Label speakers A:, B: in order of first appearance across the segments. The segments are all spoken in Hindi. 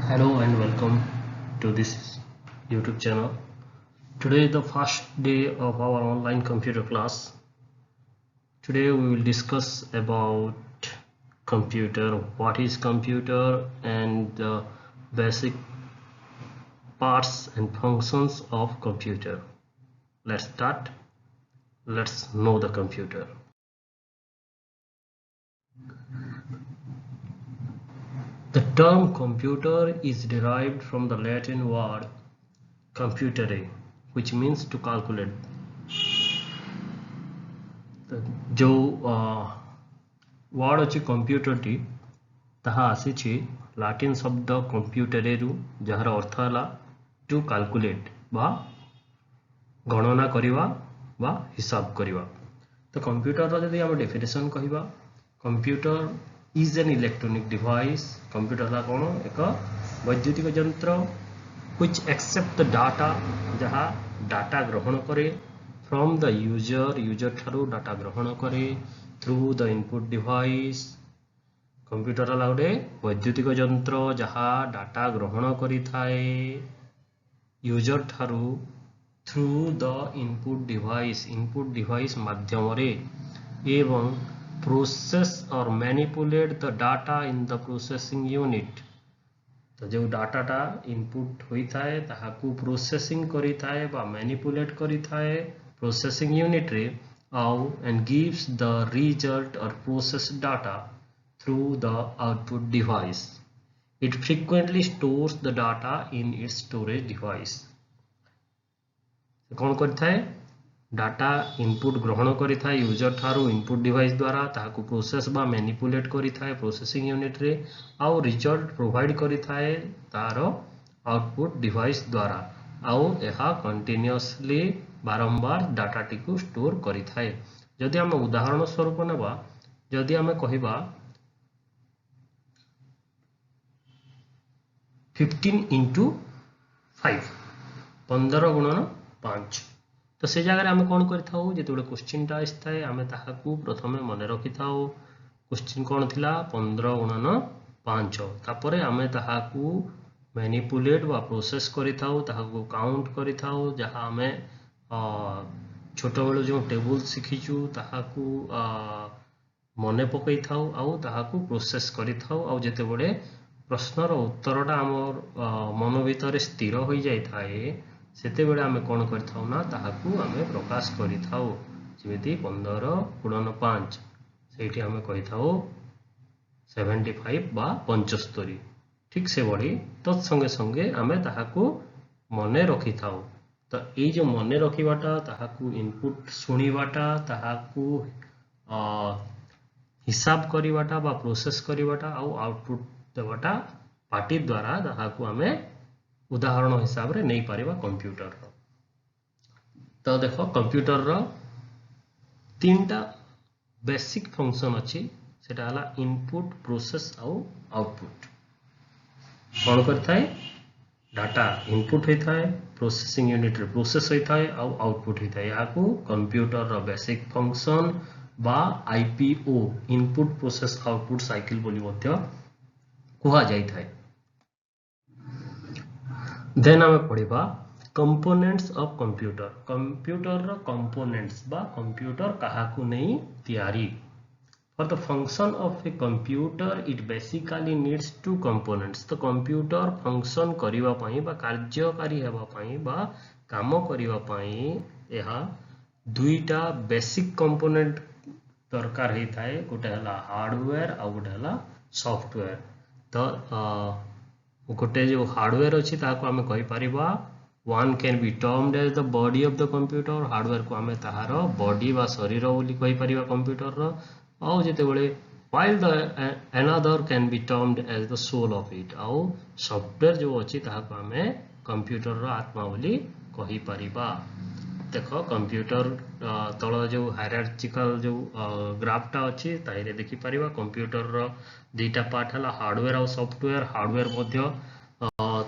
A: Hello and welcome to this YouTube channel. Today is the first day of our online computer class. Today we will discuss about computer, what is computer and the basic parts and functions of computer. Let's start. Let's know the computer. The term computer is derived from the Latin word computere, which means to calculate. जो वर्ड अच्छी कंप्यूटर टी ताहा आसी लाटिन शब्द कंप्यूटर जार अर्थ है टू कैलकुलेट बा गणना करिवा बा हिसाब करिवा। तो कंप्यूटर जदि आम डेफिनेशन कहिबा computer is an electronic device. Computer ला कौन एक वैद्युतिक यंत्र which accept the data जहाँ डाटा ग्रहण करे from the user ठारू डाटा ग्रहण करे through the input device। Computer ला गोटे वैद्युतिक यंत्र जहाँ डाटा ग्रहण करि थाए यूजर ठारू through the input device माध्यम रे एवं process or manipulate the data in the processing unit। तो जो डाटाटा इनपुट होता है ताहाकू प्रोसेसिंग करी थाए बा मैनिपुलेट करी थाए प्रोसेसिंग यूनिट रे आउ एंड गिव्स द रिजल्ट और process data through the output device. It frequently stores the data in its storage device. कौन करता है डाटा इनपुट ग्रहण करि थाए यूजर ठारू इनपुट डिवाइस द्वारा ताहाकू प्रोसेस बा मैनिपुलेट करि थाए प्रोसेसिंग यूनिट रे आउ रिजल्ट प्रोवाइड करि थाए तार आउटपुट डिवाइस द्वारा आउ एहा कंटिन्यूअसली बारंबार डाटा टिकु स्टोर करि थाए। जदि हम उदाहरण स्वरूप नेबा जदि हम कहिबा 15 into 5 15 गुणन 5 तो से जगह आम कौन करें जो क्वेश्चन टा आए आम ताकू प्रथम मन रखि था क्वेश्चन कौन थी 15 गुणन 5 तापर आम ताकू मैनिपुलेट व प्रोसेस करूँ काउंट करूँ जहाँ आम छोट बेलू जो टेबुल शिखीचु ताकू मन पकई था आउ प्रोसेस करते प्रश्नर उत्तरटा आम मन भीतर स्थिर हो जाए सेते बेले आमे कौन करथाउ ना ताहाकू आमे प्रकाश करिथाउ जेमिति 15 गुणन 5 सेठी आमे कहिथाउ 75 बा 75 ठीक से बड़ी तत्संगे संगे आमे ताहाकू मने रखिथाउ। तो ये जो मने रखिबाटा ताहाकू इनपुट सुनिबाटा ताहाकू हिसाब करिबाटा बा प्रोसेस करिबाटा आउ आउटपुट देबाटा पार्टी द्वारा ताहाकू आमे उदाहरण हिसाब रे नहीं पारिबा कंप्यूटर। तो देखो कंप्यूटर रो तीनटा बेसिक फंक्शन अच्छी सेटा हला इनपुट प्रोसेस आउ आउटपुट। कौन करता है डाटा इनपुट होता है प्रोसेसिंग यूनिट रे प्रोसेस होता है आउ आउटपुट होता है याकू कंप्यूटर रो बेसिक फंक्शन बा IPO input process output cycle बोली मध्य कुहा जाई थाए। देन आमे पढ़िबा कंपोनेंट्स ऑफ कंप्यूटर। कंप्यूटर रो कंपोनेंट्स बा कंप्यूटर काहाकू नहीं तैयारी। For the function of a computer it basically needs two components. तो कंप्यूटर फंक्शन करिवा पई बा कार्यकारी हेबा पई बा काम करिवा पई एहा दुईटा बेसिक कंपोनेंट दरकार हे थाए गोटे हला हार्डवेयर आ गोटे हला सॉफ्टवेयर। तो गोटे जो हार्डवेयर अच्छी आम कहीपर one can be termed as the body of the computer. Hardware को आम ताहार बॉडी बा शरीर बोली कहीपर कंप्यूटर आउ जितेबाला while the another can be termed as the soul of it. आउ सॉफ्टवेयर जो अच्छी आम कंप्यूटर आत्मा बोली कहीपर। देख कंप्यूटर तल जो हायरार्चिकल जो ग्राफटा अच्छी ताहिरे देखिपर कंप्यूटर दुईटा पार्ट है हार्डवेयर और सॉफ्टवेयर। हार्डवेयर मध्य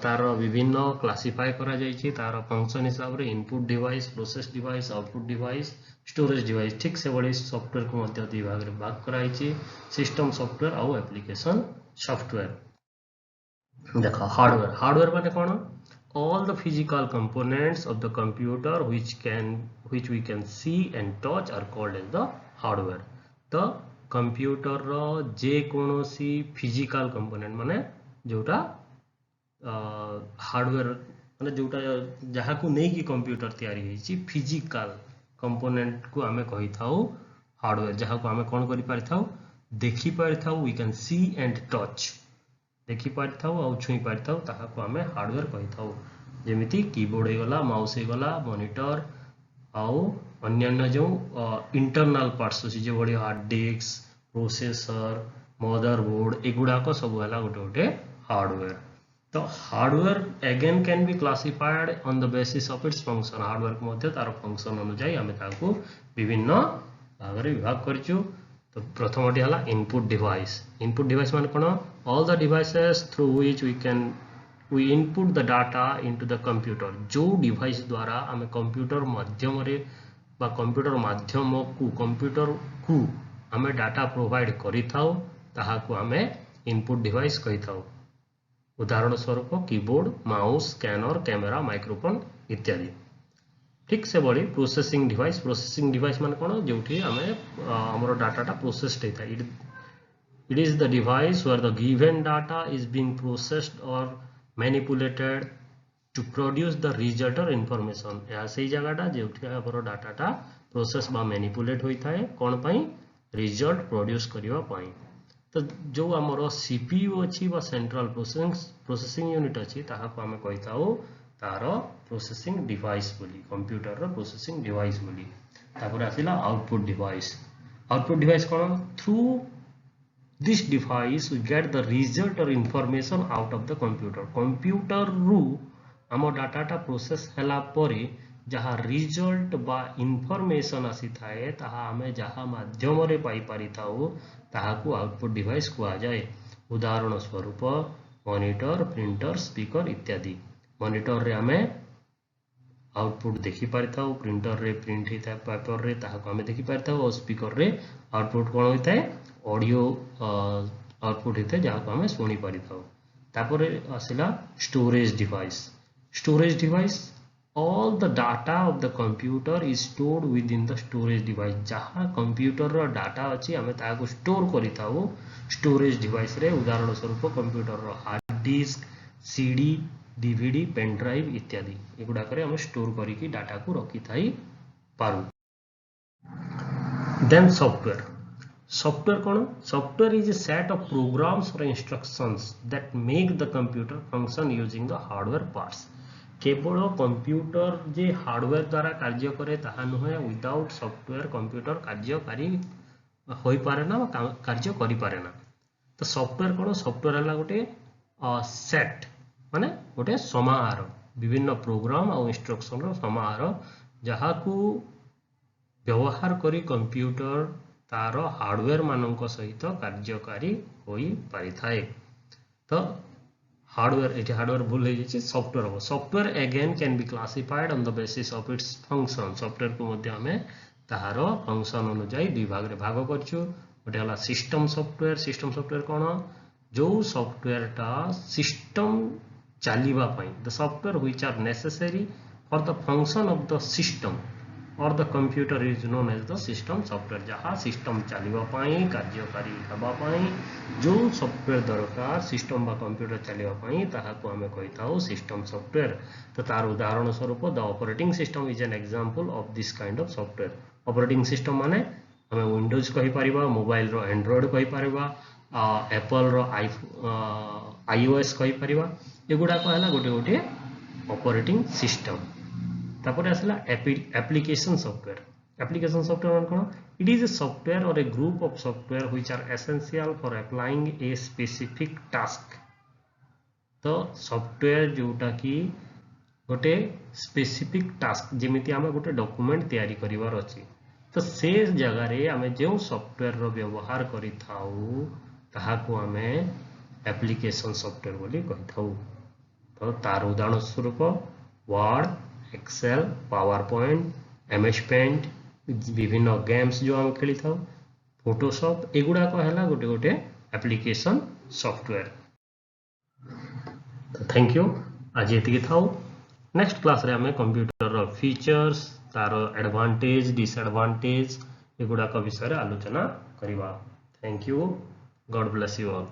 A: तार विभिन्न क्लासिफाई करा जाइछि तार फंक्शन हिसाब रे input device process device output device storage device. ठीक से बड़ी सॉफ्टवेयर को मध्य दुई भाग रे भाग कराइछि सिस्टम सॉफ्टवेयर और एप्लिकेशन सॉफ्टवेयर। देखो हार्डवेयर हार्डवेयर माने कौन all the physical components of the computer which we can see and touch are called as the hardware तो कंप्यूटर रो जे कोनोसी फिजिकल कंपोनेंट माने जोटा हार्डवेयर माने जोटा जहाँ को नहीं कि कंप्यूटर तैयारी होईची फिजिकल कंपोनेंट को आमे कहि थाउ हार्डवेयर जहाँ को आमे कौन करि पारि थाउ देखि पारि थाउ we can see and touch देखि पारि थाउ आ छुई पारि थाउ ताहा को आमे हार्डवेयर कहि थाउ जेमिति कीबोर्ड हेगला माउस हेगला मॉनिटर आउ अन्य जो इंटरनल पार्ट्स अछि जे बड़ी हार्ड डिस्क प्रोसेसर मदरबोर्ड एगुड़ाक सब है गोटे गोटे हार्डवेयर तो hardware again can be classified on the basis of its function hardware को मध्य तार फंक्शन अनुसार आम ताको विभिन्न भाग में विभाग करिछु तो प्रथमटी हला इनपुट डिवाइस माने कोन all the devices through which we input the data into the computer जो डिवाइस द्वारा आम कंप्यूटर माध्यम रे बा कंप्यूटर माध्यम को आम डाटा प्रोवाइड करि थाउ ताहा को आम इनपुट डिवाइस कहि थाउ उदाहरण स्वरूप keyboard mouse scanner camera microphone इत्यादि ठीक से बड़ी प्रोसेसिंग डिवाइस मान कोन जोठी आम हमर डाटाटा प्रोसेस्ड होता है it is the device where the given data is being processed or manipulated to produce the result or information या सही जगहटा जोठी हमर डाटाटा प्रोसेस बा मैनिपुलेट होता है कौन पाई रिजल्ट प्रोड्यूस करबा पाई तो जो हमर सीपीयू अछि बा सेंट्रल प्रोसेसिंग यूनिट अछि ताहा को हमें कहिताओ तार प्रोसेसिंग डिवाइस बोली कंप्यूटर रो प्रोसेसिंग डिवाइस बोली तापर आसिला आउटपुट डिवाइस कोन through this device we get the result or information out of the computer रू आम डाटाटा प्रोसेस हैला परे जहाँ रिजल्ट बा इंफॉर्मेशन आसी थाए ताहा आमे जहाँ माध्यम रे पाई पारि थाउ ताहा को आउटपुट डिवाइस कुआ जाए उदाहरण स्वरूप मॉनिटर प्रिंटर स्पीकर इत्यादि मॉनिटर रे आमे आउटपुट देखि पारि थाउ प्रिंटर रे प्रिंट हिता पेपर रे ताहा को आमे देखि पारि थाउ और स्पीकर रे आउटपुट कोन होता है ऑडियो आउटपुट होता है जहाँ को हमें शुणी पारि थाउ तापर आसिला storage device all the data of the computer is stored within the storage device जहाँ कंप्यूटर रो डाटा अछि हमें ताको स्टोर करि थाउ स्टोरेज डिवाइस रे उदाहरण स्वरूप कंप्यूटर रो hard disk CD DVD pen drive इत्यादि एगुडा करे हम स्टोर करी की डाटा को रखी थाई पारू देन सॉफ्टवेयर कौन software is a set of programs or instructions that make the computer function using the hardware parts केवल कंप्यूटर जे हार्डवेयर द्वारा कार्य करे ताहा नुहे विदाउट सॉफ्टवेयर कंप्यूटर कार्यकारी होई पारे ना कार्य करि पारे ना तो सॉफ्टवेयर कौन सॉफ्टवेयर हला गोटे सेट माने गोटे समाहार विभिन्न प्रोग्राम और इंस्ट्रक्शन रो समाहार जहाँ को व्यवहार करी कंप्यूटर तार हार्डवेयर मानक सहित कार्यकारी होई पारि थाए तो हार्डवेयर भूल हो जाए software again can be classified on the basis of its function software को मध्य हमें तार फंक्शन अनुसार दुई भाग में भाग करछु गोटे हला सिस्टम सॉफ्टवेयर कौन जो सॉफ्टवेयर टा सिस्टम चलिबा पई the software which are necessary for the function of the system or the computer is known as the system software जहाँ सिस्टम चलिबा पई कार्यकारी हेबा पई जो सॉफ्टवेयर दरकार सिस्टम बा कंप्यूटर चलिबा पई ताहा को हमें कहिताओ सिस्टम सॉफ्टवेयर तो तार उदाहरण स्वरूप the operating system is an example of this kind of software operating system माने हमें विंडोज कहि परिबा मोबाइल रो एंड्रॉइड कहि परिबा एप्पल रो आईओएस कहि परिबा एगुडा को हला गोटे गोटे ऑपरेटिंग सिस्टम तापर आसला एप्लीकेशन सॉफ्टवेयर कौन it is a software or a group of software which are essential for applying a specific task तो सॉफ्टवेयर जोटा कि गोटे स्पेसिफिक टास्क जेमिति आमे गोटे डॉक्यूमेंट तैयारी करिवार अछि तो से जगह रे आमे जो सॉफ्टवेयर रो व्यवहार करि थाउ ताहा को आमे एप्लीकेशन सॉफ्टवेयर बोली कहि थाउ तो तार उदाहरण स्वरूप Word Excel PowerPoint MS Paint विभिन्न गेम्स जो हम खेली था फोटोशॉप एगुड़ा है गोटे गोटे एप्लीकेशन सॉफ्टवेयर थैंक यू आज ये था नेक्स्ट क्लास रे हमें कंप्यूटर रो फीचर्स तार एडवांटेज डिसएडवांटेज एगुड़ाक विषय आलोचना करवा thank you God bless you all.